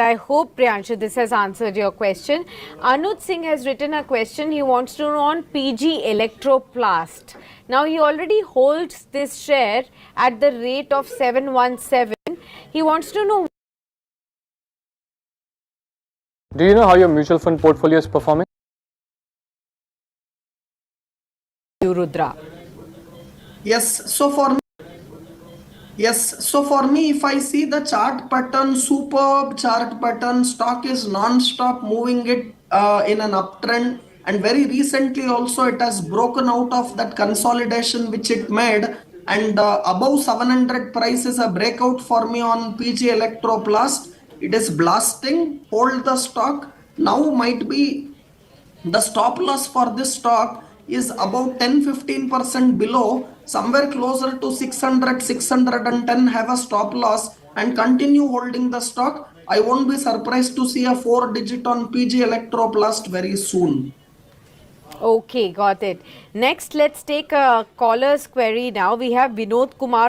I hope, Priyanshu, this has answered your question. Anuj Singh has written a question. He wants to know on PG Electroplast. Now, he already holds this share at the rate of 717. He wants to know. Do you know how your mutual fund portfolio is performing? Rudra. Yes, so for me, if I see the chart pattern, superb chart pattern, stock is non-stop moving it in an uptrend, and very recently also it has broken out of that consolidation which it made, and above 700 price is a breakout for me on PG Electroplast. It is blasting, hold the stock. Now might be the stop loss for this stock is about 10-15% below, somewhere closer to 600 610 have a stop loss, and continue holding the stock. I won't be surprised to see a 4-digit on PG Electroplast very soon. Okay, got it. Next, let's take a caller's query now. We have Vinod Kumar